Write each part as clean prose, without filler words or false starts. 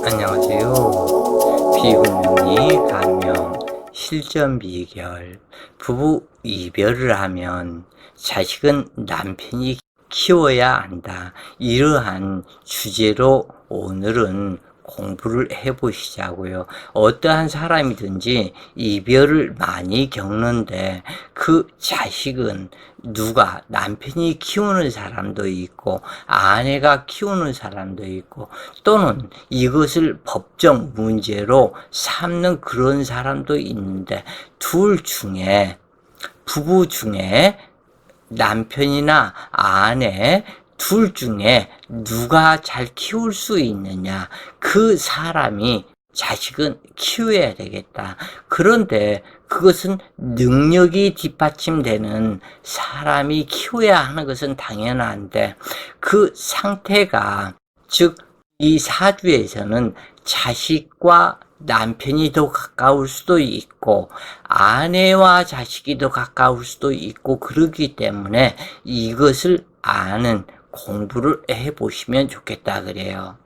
안녕하세요. 비구명리 감명 실전 비결. 부부 이별을 하면 자식은 남편이 키워야 한다. 이러한 주제로 오늘은 공부를 해보시자고요. 어떠한 사람이든지 이별을 많이 겪는데 그 자식은 누가 남편이 키우는 사람도 있고 아내가 키우는 사람도 있고 또는 이것을 법적 문제로 삼는 그런 사람도 있는데 둘 중에 부부 중에 남편이나 아내 둘 중에 누가 잘 키울 수 있느냐, 그 사람이 자식은 키워야 되겠다. 그런데 그것은 능력이 뒷받침되는 사람이 키워야 하는 것은 당연한데 그 상태가, 즉 이 사주에서는 자식과 남편이 더 가까울 수도 있고 아내와 자식이 더 가까울 수도 있고 그러기 때문에 이것을 아는 공부를 해보시면 좋겠다 그래요.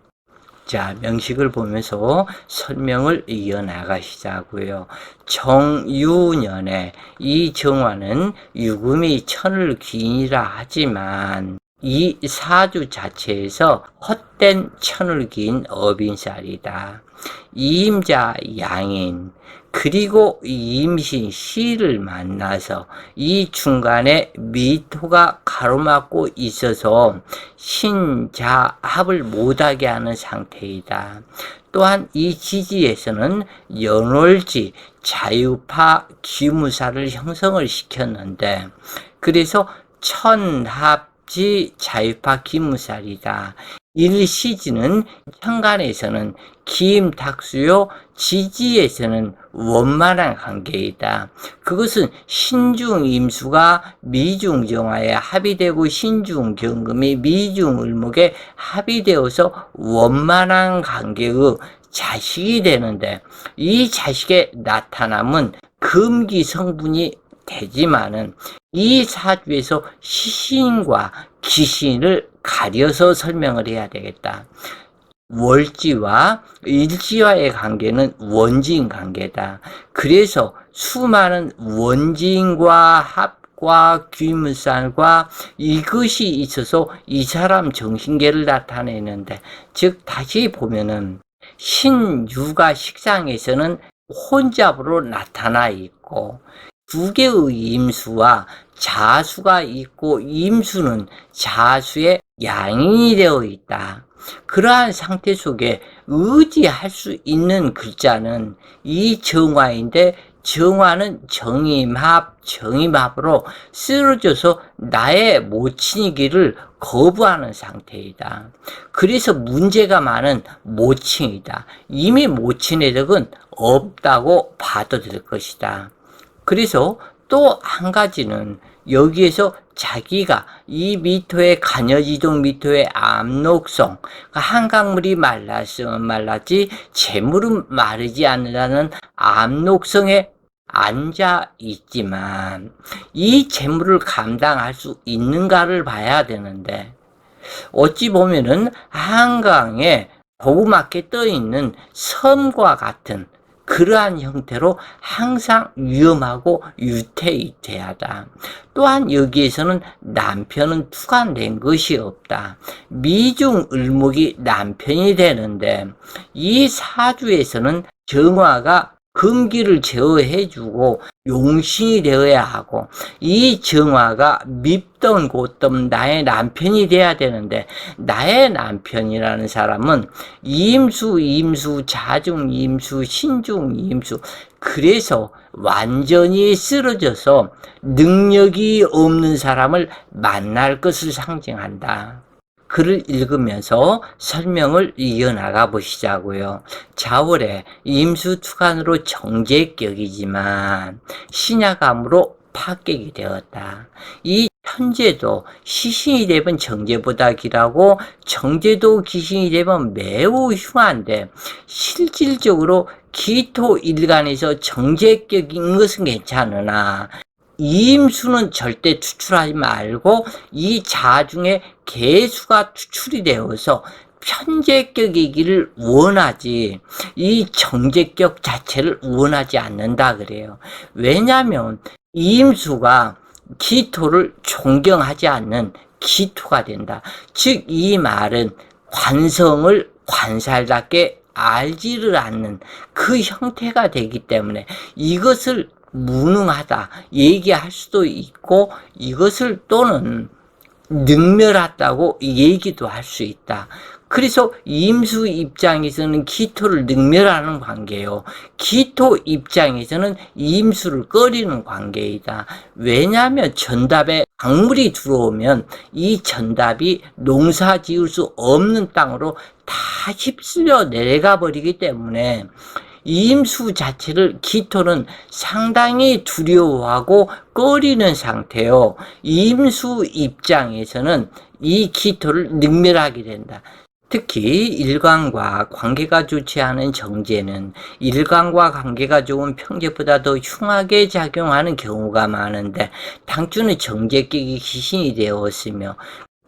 자, 명식을 보면서 설명을 이어나가시자고요. 정유년에 이 정화는 유금이 천을 기인이라 하지만 이 사주 자체에서 헛된 천을 기인 어빈살이다. 이임자 양인 그리고 임신 시를 만나서 이 중간에 미토가 가로막고 있어서 신자합을 못하게 하는 상태이다. 또한 이 지지에서는 연월지 자유파 기무사를 형성을 시켰는데 그래서 천합지 자유파 기무살이다. 일시지는 현간에서는 기임탁수요, 지지에서는 원만한 관계이다. 그것은 신중임수가 미중정화에 합의되고 신중경금이 미중을목에 합의되어서 원만한 관계의 자식이 되는데 이 자식의 나타남은 금기 성분이 되지만은 이 사주에서 시신과 기신을 가려서 설명을 해야 되겠다. 월지와 일지와의 관계는 원지인 관계다. 그래서 수많은 원지인과 합과 귀물살과 이것이 있어서 이 사람 정신계를 나타내는데, 즉 다시 보면은 신유가 식상에서는 혼잡으로 나타나 있고 두 개의 임수와 자수가 있고 임수는 자수의 양인이 되어 있다. 그러한 상태 속에 의지할 수 있는 글자는 이 정화인데 정화는 정임합으로 쓰러져서 나의 모친이기를 거부하는 상태이다. 그래서 문제가 많은 모친이다. 이미 모친의 덕은 없다고 봐도 될 것이다. 그래서 또 한 가지는 여기에서 자기가 이 미토의 간여지동 미토의 암록성, 한강물이 말랐으면 말랐지 재물은 마르지 않는다는 암록성에 앉아 있지만 이 재물을 감당할 수 있는가를 봐야 되는데 어찌 보면은 한강에 조그맣게 떠 있는 섬과 같은 그러한 형태로 항상 위험하고 유태이태하다. 또한 여기에서는 남편은 투간된 것이 없다. 미중을목이 남편이 되는데 이 사주에서는 정화가 금기를 제어해주고 용신이 되어야 하고 이 정화가 밉던 곧던 나의 남편이 돼야 되는데 나의 남편이라는 사람은 임수, 자중임수, 신중임수, 그래서 완전히 쓰러져서 능력이 없는 사람을 만날 것을 상징한다. 글을 읽으면서 설명을 이어나가 보시자고요. 자월에 임수투간으로 정제격이지만 신약암으로 파격이 되었다. 이 현재도 시신이 되면 정제보다 길하고 정제도 기신이 되면 매우 흉한데 실질적으로 기토일간에서 정제격인 것은 괜찮으나 이임수는 절대 추출하지 말고 이 자중에 개수가 추출이 되어서 편제격이기를 원하지 이 정제격 자체를 원하지 않는다 그래요. 왜냐하면 이임수가 기토를 존경하지 않는 기토가 된다. 즉 이 말은 관성을 관살답게 알지를 않는 그 형태가 되기 때문에 이것을 무능하다 얘기할 수도 있고 이것을 또는 능멸하다고 얘기도 할 수 있다. 그래서 임수 입장에서는 기토를 능멸하는 관계요. 기토 입장에서는 임수를 꺼리는 관계이다. 왜냐하면 전답에 강물이 들어오면 이 전답이 농사 지을 수 없는 땅으로 다 휩쓸려 내려가 버리기 때문에 임수 자체를 기토는 상당히 두려워하고 꺼리는 상태요. 임수 입장에서는 이 기토를 능멸하게 된다. 특히 일간과 관계가 좋지 않은 정제는 일간과 관계가 좋은 평제보다 더 흉하게 작용하는 경우가 많은데 당주는 정제격이 기신이 되었으며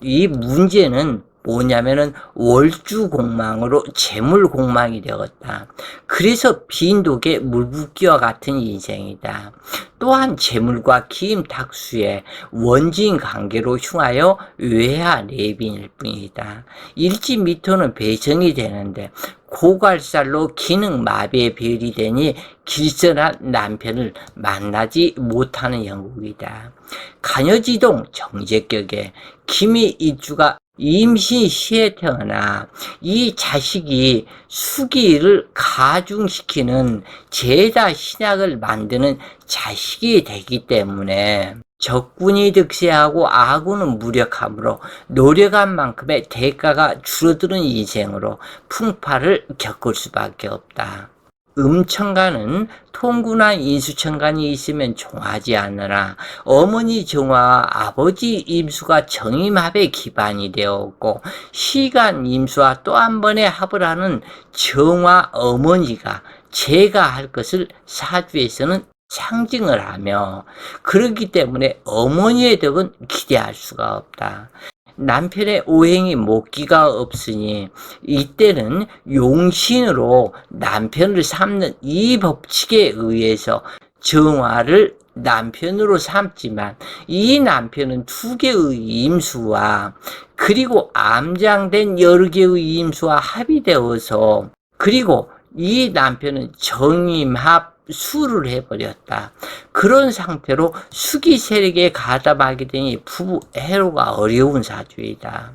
이 문제는 뭐냐면은 월주공망으로 재물공망이 되었다. 그래서 빈독의 물붓기와 같은 인생이다. 또한 재물과 기임탁수의 원진 관계로 흉하여 외하 내빈일 뿐이다. 일지미토는 배정이 되는데 고갈살로 기능 마비에 배열이 되니 길선한 남편을 만나지 못하는 영국이다. 간여지동 정제격에 기미 일주가 임신 시에 태어나 이 자식이 수기를 가중시키는 제다 신약을 만드는 자식이 되기 때문에 적군이 득세하고 아군은 무력하므로 노력한 만큼의 대가가 줄어드는 인생으로 풍파를 겪을 수밖에 없다. 음천간은 통구나 인수천간이 있으면 종하지 않으나 어머니 정화와 아버지 임수가 정임합의 기반이 되었고 시간 임수와 또 한 번의 합을 하는 정화 어머니가 제가 할 것을 사주에서는 상징을 하며 그렇기 때문에 어머니의 덕은 기대할 수가 없다. 남편의 오행이 목기가 없으니 이때는 용신으로 남편을 삼는 이 법칙에 의해서 정화를 남편으로 삼지만 이 남편은 2개의 임수와 그리고 암장된 여러 개의 임수와 합의되어서 그리고 이 남편은 정임합 수를 해버렸다. 그런 상태로 수기 세력에 가담하게 되니 부부 해로가 어려운 사주이다.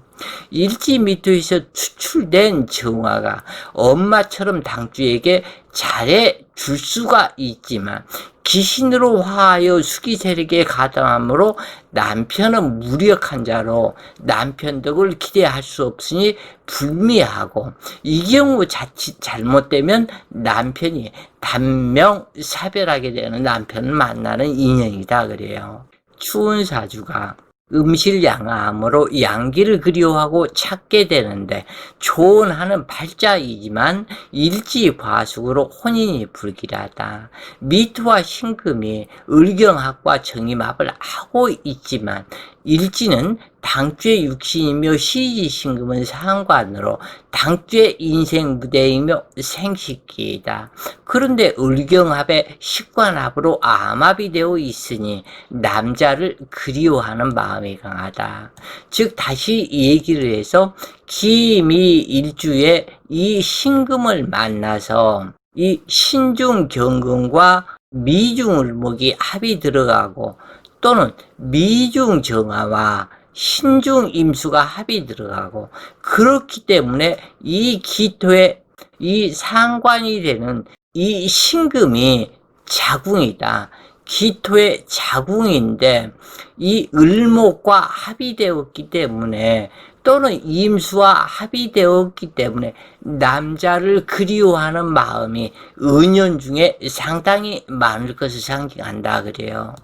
일지미토에서 추출된 정화가 엄마처럼 당주에게 잘해 줄 수가 있지만 기신으로 화하여 수기 세력에 가담하므로 남편은 무력한 자로 남편 덕을 기대할 수 없으니 불미하고 이 경우 자칫 잘못되면 남편이 단명 사별하게 되는 남편을 만나는 인연이다 그래요. 추운 사주가 음실양암으로 양기를 그리워하고 찾게 되는데 조언하는 팔자이지만 일지과숙으로 혼인이 불길하다. 미토와 신금이 을경합과 정임합을 하고 있지만 일지는 당주의 육신이며 시지신금은 상관으로 당주의 인생 무대이며 생식기이다. 그런데 을경합의 식관합으로 암합이 되어 있으니 남자를 그리워하는 마음이 강하다. 즉 다시 얘기를 해서 기미일주에 이 신금을 만나서 이 신중경금과 미중을목이 합이 들어가고 또는 미중정화와 신중임수가 합이 들어가고 그렇기 때문에 이 기토의 이 상관이 되는 이 신금이 자궁이다. 기토의 자궁인데 이 을목과 합이 되었기 때문에 또는 임수와 합이 되었기 때문에 남자를 그리워하는 마음이 은연중에 상당히 많을 것을 상징한다 그래요.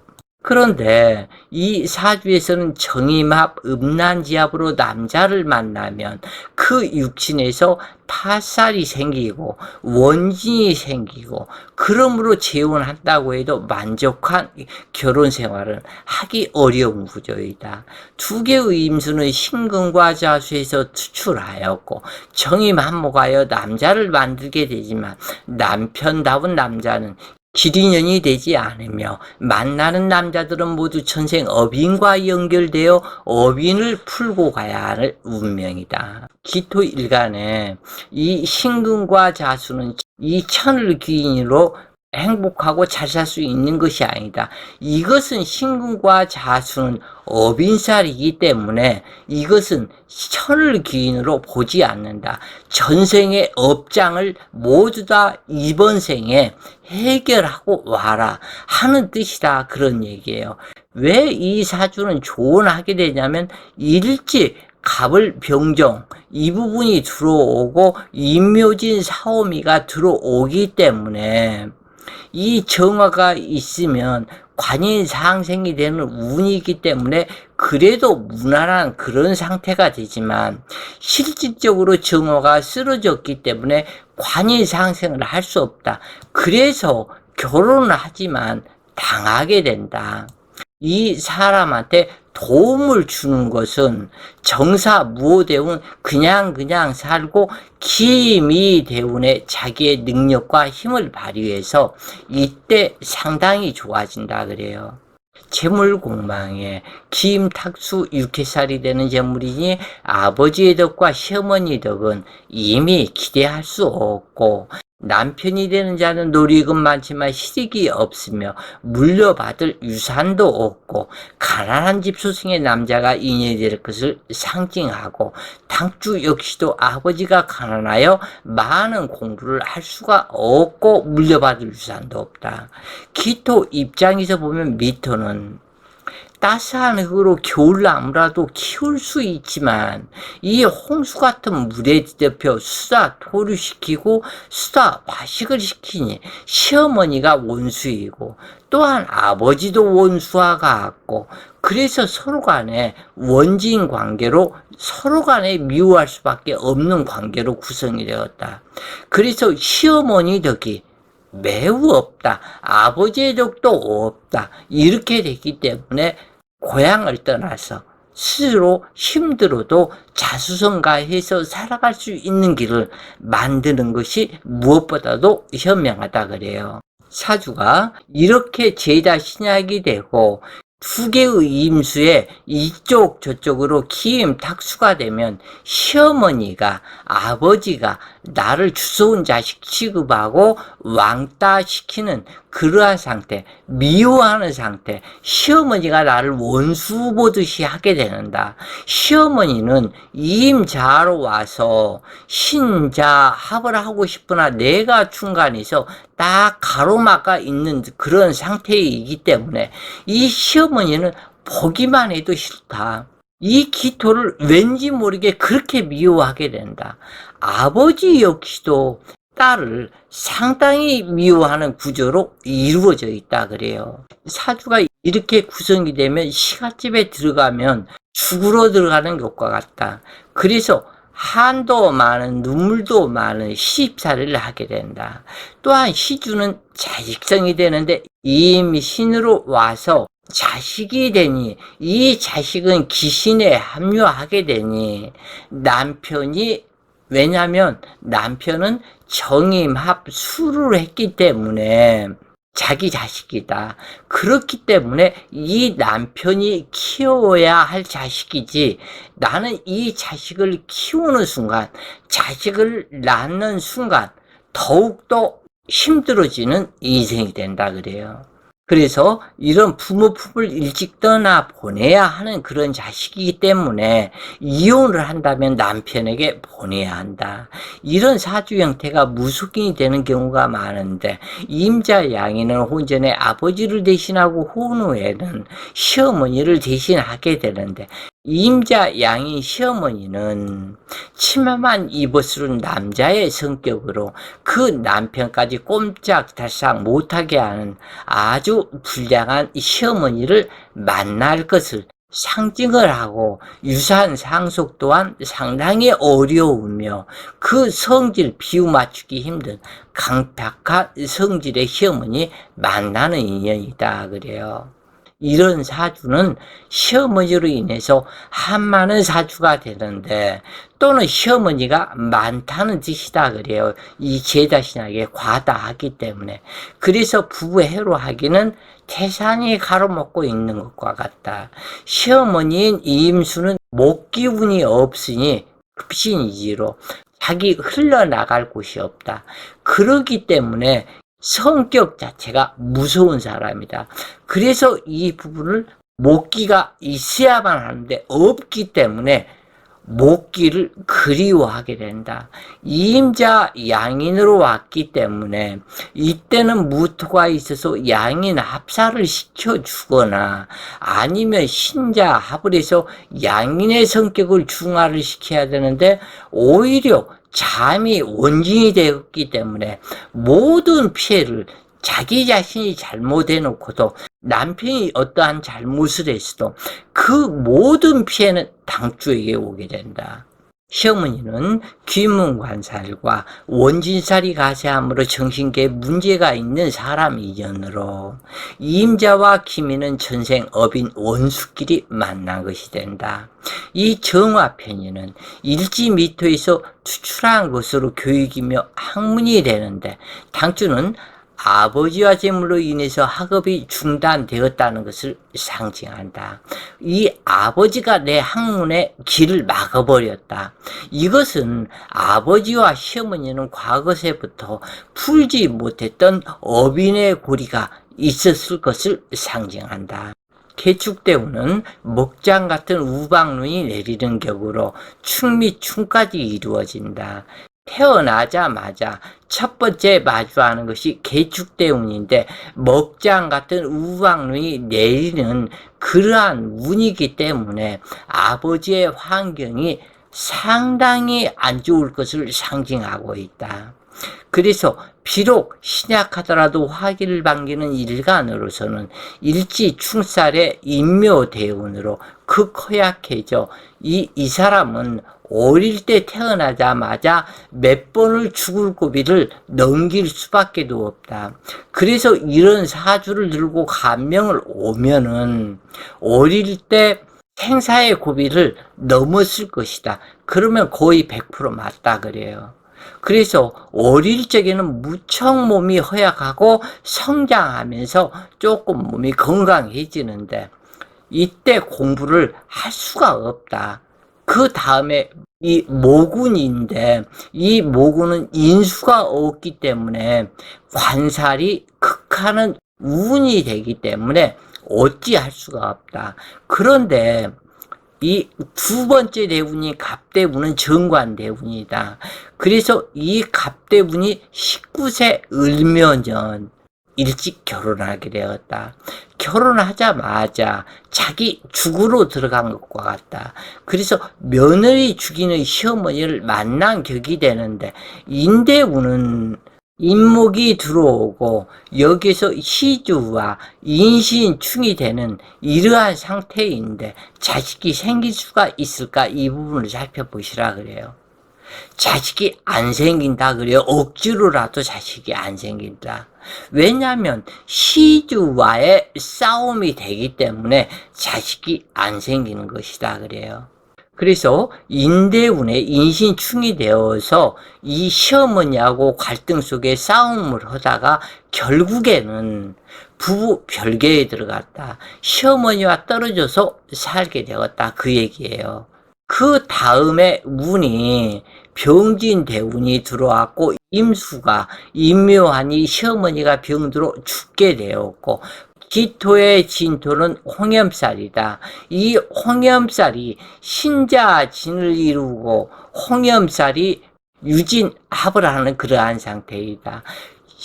그런데 이 사주에서는 정임합, 음란지합으로 남자를 만나면 그 육신에서 파살이 생기고 원진이 생기고, 그러므로 재혼한다고 해도 만족한 결혼 생활은 하기 어려운 구조이다. 두 개의 임수는 신금과 자수에서 투출하였고 정임합목하여 남자를 만들게 되지만, 남편다운 남자는 길인연이 되지 않으며 만나는 남자들은 모두 전생 업인과 연결되어 업인을 풀고 가야 할 운명이다. 기토일간에 이 신금과 자수는 이 천을 기인으로 행복하고 잘 살 수 있는 것이 아니다. 이것은 신금과 자수는 업인살이기 때문에 이것은 천을 기인으로 보지 않는다. 전생의 업장을 모두 다 이번 생에 해결하고 와라 하는 뜻이다, 그런 얘기예요. 왜 이 사주는 조언하게 되냐면, 일지 갑을 병정 이 부분이 들어오고 임묘진 사오미가 들어오기 때문에, 이 정화가 있으면 관인 상생이 되는 운이기 때문에 그래도 무난한 그런 상태가 되지만, 실질적으로 정화가 쓰러졌기 때문에 관인 상생을 할 수 없다. 그래서 결혼을 하지만 당하게 된다. 이 사람한테 도움을 주는 것은 정사무오대운 그냥 살고, 기미대운의 자기의 능력과 힘을 발휘해서 이때 상당히 좋아진다 그래요. 재물공망에 기임탁수 6회살이 되는 재물이니 아버지의 덕과 시어머니 덕은 이미 기대할 수 없고, 남편이 되는 자는 놀이금 많지만 실익이 없으며 물려받을 유산도 없고, 가난한 집 소생의 남자가 인연이 될 것을 상징하고, 당주 역시도 아버지가 가난하여 많은 공부를 할 수가 없고 물려받을 유산도 없다. 기토 입장에서 보면 미토는 따스한 흙으로 겨울나무라도 키울 수 있지만, 이 홍수 같은 물에 뒤덮여 수다 토류시키고 수다 과식을 시키니 시어머니가 원수이고 또한 아버지도 원수와 같고, 그래서 서로 간에 원진 관계로 서로 간에 미워할 수밖에 없는 관계로 구성이 되었다. 그래서 시어머니 덕이 매우 없다, 아버지의 덕도 없다, 이렇게 됐기 때문에 고향을 떠나서 스스로 힘들어도 자수성가해서 살아갈 수 있는 길을 만드는 것이 무엇보다도 현명하다 그래요. 사주가 이렇게 죄다 신약이 되고 두 개의 임수에 이쪽 저쪽으로 기임 탁수가 되면, 시어머니가 아버지가 나를 주워온 자식 취급하고 왕따시키는 그러한 상태, 미워하는 상태, 시어머니가 나를 원수 보듯이 하게 되는다. 시어머니는 임자로 와서 신자합을 하고 싶으나 내가 중간에서 딱 가로막아 있는 그런 상태이기 때문에 이 시어머니는 보기만 해도 싫다. 이 기토를 왠지 모르게 그렇게 미워하게 된다. 아버지 역시도 딸을 상당히 미워하는 구조로 이루어져 있다 그래요. 사주가 이렇게 구성이 되면 시갓집에 들어가면 죽으러 들어가는 것과 같다. 그래서 한도 많은, 눈물도 많은 시집살이를 하게 된다. 또한 시주는 자식성이 되는데 이미 신으로 와서 자식이 되니, 이 자식은 기신에 합류하게 되니 남편이, 왜냐하면 남편은 정임합수를 했기 때문에 자기 자식이다. 그렇기 때문에 이 남편이 키워야 할 자식이지, 나는 이 자식을 키우는 순간, 자식을 낳는 순간 더욱더 힘들어지는 인생이 된다 그래요. 그래서 이런 부모 품을 일찍 떠나 보내야 하는 그런 자식이기 때문에 이혼을 한다면 남편에게 보내야 한다. 이런 사주 형태가 무속인이 되는 경우가 많은데, 임자 양인은 혼전에 아버지를 대신하고 혼후에는 시어머니를 대신하게 되는데, 임자 양인 시어머니는 치마만 입었을 남자의 성격으로 그 남편까지 꼼짝달싹 못하게 하는 아주 불량한 시어머니를 만날 것을 상징을 하고 유산 상속 또한 상당히 어려우며 그 성질 비유 맞추기 힘든 강팍한 성질의 시어머니 만나는 인연이다 그래요. 이런 사주는 시어머니로 인해서 한많은 사주가 되는데 또는 시어머니가 많다는 뜻이다 그래요. 이 제자신학에 과다하기 때문에. 그래서 부부 해로하기는 태산이 가로막고 있는 것과 같다. 시어머니인 이임수는 목기운이 없으니 급신이지로 자기 흘러나갈 곳이 없다. 그러기 때문에 성격 자체가 무서운 사람이다. 그래서 이 부분을 목기가 있어야만 하는데 없기 때문에 목기를 그리워하게 된다. 이임자 양인으로 왔기 때문에 이때는 무토가 있어서 양인 합사를 시켜주거나 아니면 신자 합을 해서 양인의 성격을 중화를 시켜야 되는데 오히려 잠이 원진이 되었기 때문에 모든 피해를 자기 자신이 잘못해놓고도 남편이 어떠한 잘못을 했어도 그 모든 피해는 당주에게 오게 된다. 시어머니는 귀문관살과 원진살이 가세함으로 정신계에 문제가 있는 사람이전으로 임자와 기미는 전생 업인 원수끼리 만난 것이 된다. 이 정화편의는 일지미토에서 추출한 것으로 교육이며 학문이 되는데 당주는 아버지와 재물로 인해서 학업이 중단되었다는 것을 상징한다. 이 아버지가 내 학문의 길을 막아버렸다. 이것은 아버지와 시어머니는 과거세부터 풀지 못했던 업인의 고리가 있었을 것을 상징한다. 개축대운은 먹장 같은 우박눈이 내리는 격으로 충 및 충까지 이루어진다. 태어나자마자 첫 번째 마주하는 것이 개축대운인데 먹장 같은 우박눈이 내리는 그러한 운이기 때문에 아버지의 환경이 상당히 안 좋을 것을 상징하고 있다. 그래서 비록 신약하더라도 화기를 반기는 일간으로서는 일지충살의 인묘대운으로 극허약해져 이 사람은 어릴 때 태어나자마자 몇 번을 죽을 고비를 넘길 수밖에 없다. 그래서 이런 사주를 들고 간명을 오면은 어릴 때 생사의 고비를 넘었을 것이다. 그러면 거의 100% 맞다 그래요. 그래서 어릴 적에는 무척 몸이 허약하고 성장하면서 조금 몸이 건강해지는데 이때 공부를 할 수가 없다. 그 다음에 이 모군인데 이 모군은 인수가 없기 때문에 관살이 극하는 운이 되기 때문에 어찌할 수가 없다. 그런데 이 두 번째 대운이 갑대운은 정관대운이다. 그래서 이 갑대운이 19세 을묘년 일찍 결혼하게 되었다. 결혼하자마자 자기 죽으로 들어간 것과 같다. 그래서 며느리 죽이는 시어머니를 만난 격이 되는데 인대운은 인목이 들어오고 여기서 시주와 인신충이 되는 이러한 상태인데 자식이 생길 수가 있을까? 이 부분을 살펴보시라 그래요. 자식이 안 생긴다 그래요. 억지로라도 자식이 안 생긴다. 왜냐하면 시주와의 싸움이 되기 때문에 자식이 안 생기는 것이다 그래요. 그래서 인대운에 인신충이 되어서 이 시어머니하고 갈등 속에 싸움을 하다가 결국에는 부부 별개에 들어갔다. 시어머니와 떨어져서 살게 되었다. 그 얘기예요. 그 다음에 운이 병진대운이 들어왔고 임수가 임묘하니 시어머니가 병들어 죽게 되었고 기토의 진토는 홍염살이다. 이 홍염살이 신자진을 이루고 홍염살이 유진합을 하는 그러한 상태이다.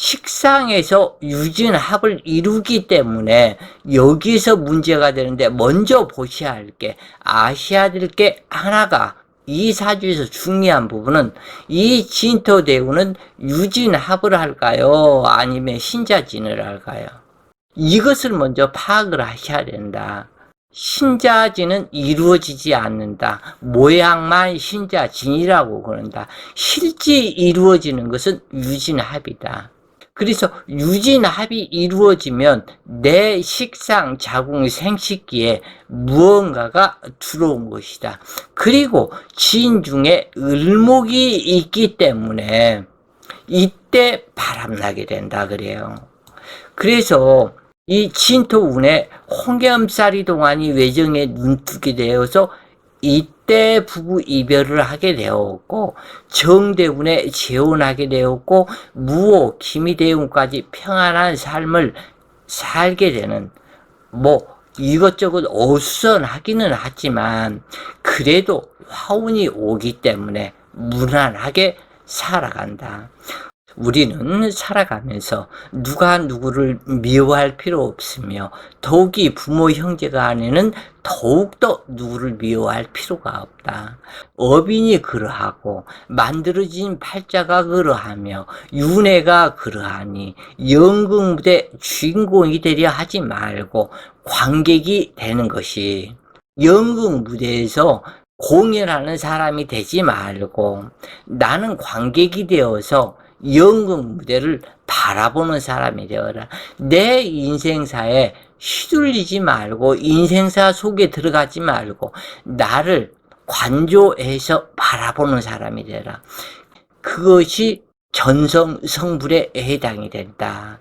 식상에서 유진합을 이루기 때문에 여기서 문제가 되는데, 먼저 보셔야 할 게, 아셔야 될 게 하나가, 이 사주에서 중요한 부분은 이 진토대운은 유진합을 할까요? 아니면 신자진을 할까요? 이것을 먼저 파악을 하셔야 된다. 신자진은 이루어지지 않는다. 모양만 신자진이라고 그런다. 실제 이루어지는 것은 유진합이다. 그래서 유진합이 이루어지면 내 식상, 자궁, 생식기에 무언가가 들어온 것이다. 그리고 진 중에 을목이 있기 때문에 이때 바람나게 된다 그래요. 그래서 이 진토운에 홍염살이 동안이 외정에 눈뜨게 되어서 이때 부부 이별을 하게 되었고, 정대운에 재혼하게 되었고, 무호, 기미대운까지 평안한 삶을 살게 되는, 이것저것 어수선하기는 하지만 그래도 화운이 오기 때문에 무난하게 살아간다. 우리는 살아가면서 누가 누구를 미워할 필요 없으며, 더욱이 부모 형제 간에는 더욱더 누구를 미워할 필요가 없다. 어빈이 그러하고 만들어진 팔자가 그러하며 윤회가 그러하니 연극무대 주인공이 되려 하지 말고 관객이 되는 것이, 연극무대에서 공연하는 사람이 되지 말고 나는 관객이 되어서 연극 무대를 바라보는 사람이 되어라. 내 인생사에 휘둘리지 말고, 인생사 속에 들어가지 말고 나를 관조해서 바라보는 사람이 되라. 그것이 전성성불에 해당이 된다.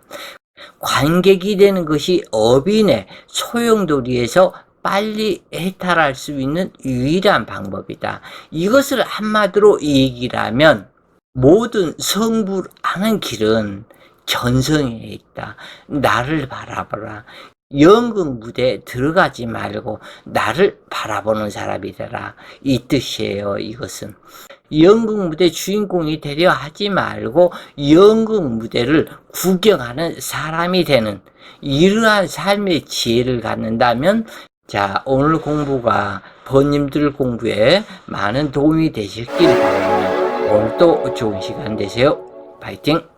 관객이 되는 것이 어빈의 소용돌이에서 빨리 해탈할 수 있는 유일한 방법이다. 이것을 한마디로 얘기를 하면, 모든 성불하는 길은 전성에 있다. 나를 바라보라. 연극 무대에 들어가지 말고 나를 바라보는 사람이 되라. 이 뜻이에요. 이것은 연극 무대 주인공이 되려 하지 말고 연극 무대를 구경하는 사람이 되는, 이러한 삶의 지혜를 갖는다면, 자, 오늘 공부가 번님들 공부에 많은 도움이 되셨길 바랍니다. 오늘도 좋은 시간 되세요. 파이팅!